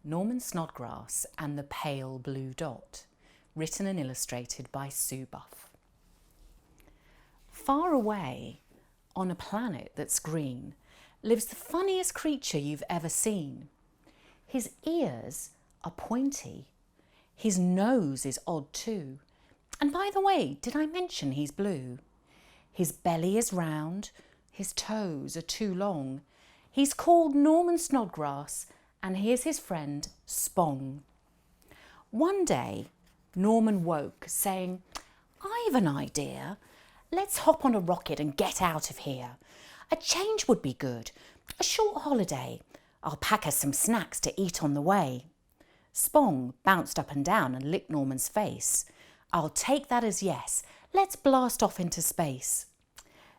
Norman Snodgrass and the Pale Blue Dot, written and illustrated by Sue Buff. Far away, on a planet that's green, lives the funniest creature you've ever seen. His ears are pointy. His nose is odd too. And by the way, did I mention he's blue? His belly is round. His toes are too long. He's called Norman Snodgrass, and here's his friend Spong. One day, Norman woke saying, "I've an idea. Let's hop on a rocket and get out of here. A change would be good. A short holiday. I'll pack us some snacks to eat on the way." Spong bounced up and down and licked Norman's face. "I'll take that as yes. Let's blast off into space."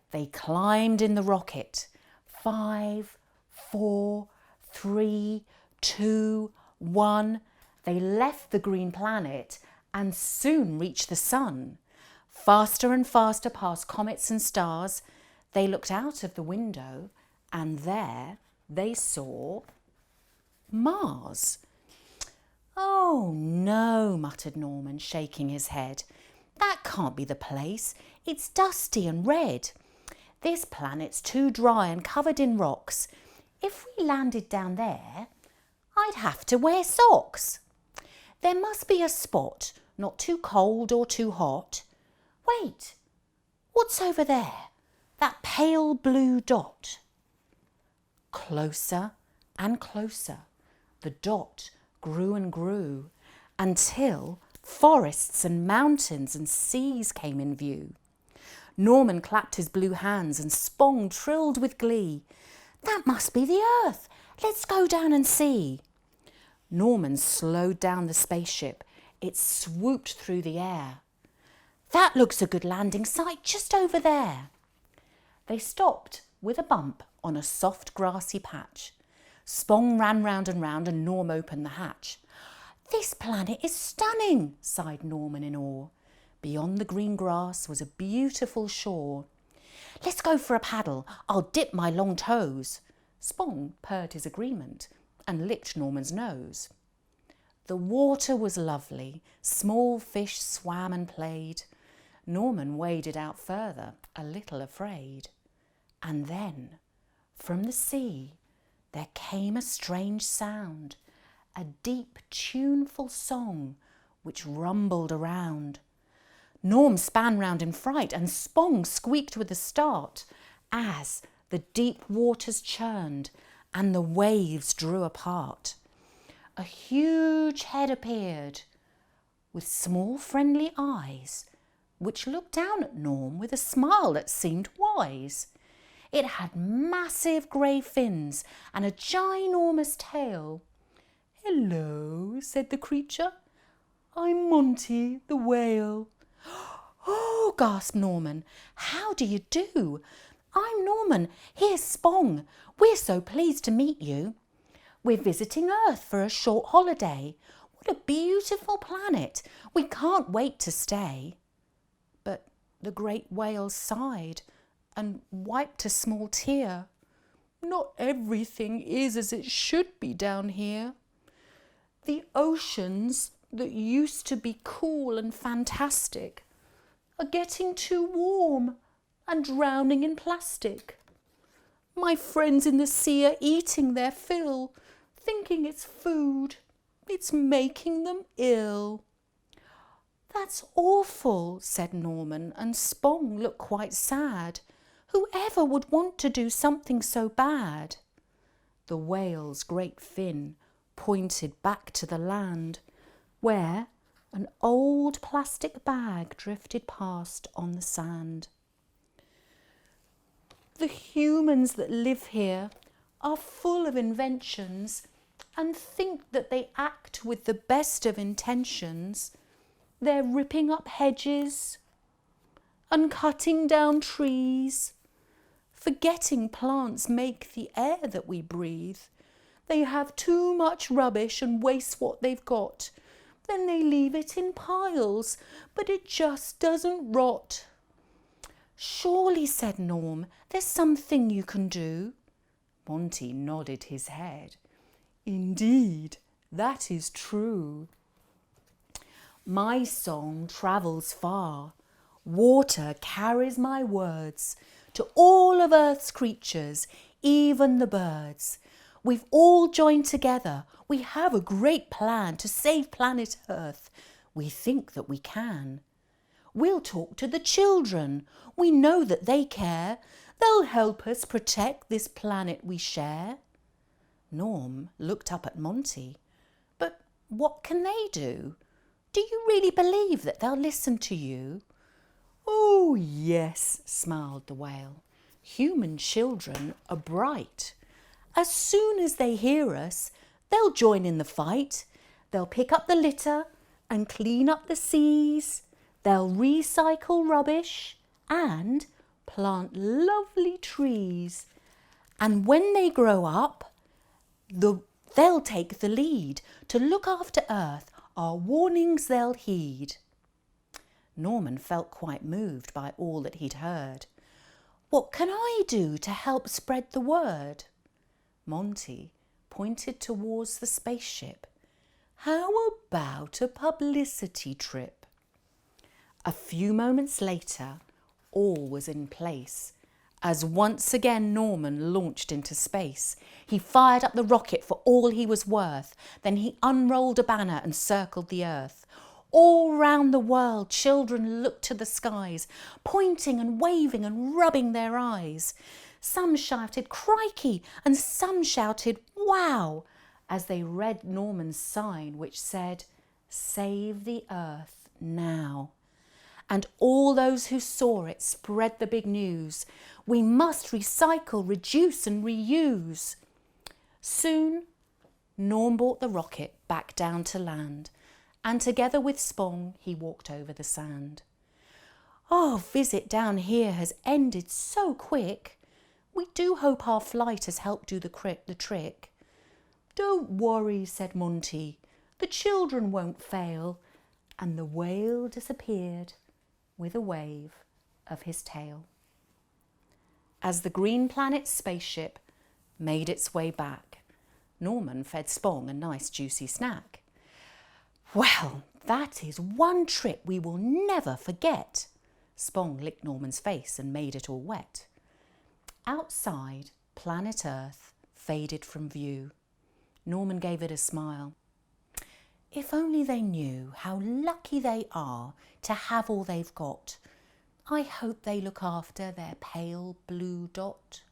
They climbed in the rocket. 5, 4, 3, 2, 1. They left the green planet and soon reached the sun. Faster and faster past comets and stars, they looked out of the window and there they saw Mars. "Oh no," muttered Norman, shaking his head. "That can't be the place. It's dusty and red. This planet's too dry and covered in rocks. If we landed down there, I'd have to wear socks. There must be a spot, not too cold or too hot. Wait, what's over there? That pale blue dot." Closer and closer, the dot grew and grew until forests and mountains and seas came in view. Norman clapped his blue hands and Spong trilled with glee. "That must be the Earth. Let's go down and see." Norman slowed down the spaceship. It swooped through the air. "That looks a good landing site just over there." They stopped with a bump on a soft grassy patch. Spong ran round and round and Norm opened the hatch. "This planet is stunning," sighed Norman in awe. Beyond the green grass was a beautiful shore. "Let's go for a paddle. I'll dip my long toes." Spong purred his agreement and licked Norman's nose. The water was lovely. Small fish swam and played. Norman waded out further, a little afraid. And then, from the sea, there came a strange sound, a deep, tuneful song which rumbled around. Norm span round in fright and Spong squeaked with a start as the deep waters churned and the waves drew apart. A huge head appeared with small friendly eyes which looked down at Norm with a smile that seemed wise. It had massive grey fins and a ginormous tail. "Hello," said the creature. "I'm Monty the Whale." "Oh," gasped Norman, "how do you do? I'm Norman, here's Spong. We're so pleased to meet you. We're visiting Earth for a short holiday. What a beautiful planet. We can't wait to stay." But the great whale sighed and wiped a small tear. "Not everything is as it should be down here. The oceans that used to be cool and fantastic are getting too warm and drowning in plastic. My friends in the sea are eating their fill, thinking it's food. It's making them ill." "That's awful," said Norman, and Spong looked quite sad. "Whoever would want to do something so bad?" The whale's great fin pointed back to the land, where an old plastic bag drifted past on the sand. "The humans that live here are full of inventions and think that they act with the best of intentions. They're ripping up hedges and cutting down trees, forgetting plants make the air that we breathe. They have too much rubbish and waste what they've got. Then they leave it in piles, but it just doesn't rot." "Surely," said Norm, "there's something you can do." Monty nodded his head. "Indeed, that is true. My song travels far. Water carries my words to all of Earth's creatures, even the birds. We've all joined together. We have a great plan to save planet Earth. We think that we can. We'll talk to the children. We know that they care. They'll help us protect this planet we share. Norm looked up at Monty. But what can they do? Do you really believe that they'll listen to you? Oh, yes, smiled the whale. Human children are bright. As soon as they hear us, they'll join in the fight. They'll pick up the litter and clean up the seas. They'll recycle rubbish and plant lovely trees. And when they grow up, they'll take the lead to look after Earth. Our warnings they'll heed. Norman felt quite moved by all that he'd heard. What can I do to help spread the word? Monty pointed towards the spaceship. How about a publicity trip? A few moments later, all was in place. As once again Norman launched into space. He fired up the rocket for all he was worth. Then he unrolled a banner and circled the earth. All round the world, children looked to the skies, pointing and waving and rubbing their eyes. Some shouted, "Crikey!" and some shouted, "Wow!" as they read Norman's sign which said, "Save the Earth now." And all those who saw it spread the big news. We must recycle, reduce and reuse. Soon, Norm brought the rocket back down to land, and together with Spong, he walked over the sand. Our visit down here has ended so quick. We do hope our flight has helped do the trick. Don't worry, said Monty. The children won't fail. And the whale disappeared with a wave of his tail. As the Green Planet spaceship made its way back, Norman fed Spong a nice juicy snack. Well, that is one trip we will never forget. Spong licked Norman's face and made it all wet. Outside, planet Earth faded from view. Norman gave it a smile. If only they knew how lucky they are to have all they've got. I hope they look after their pale blue dot.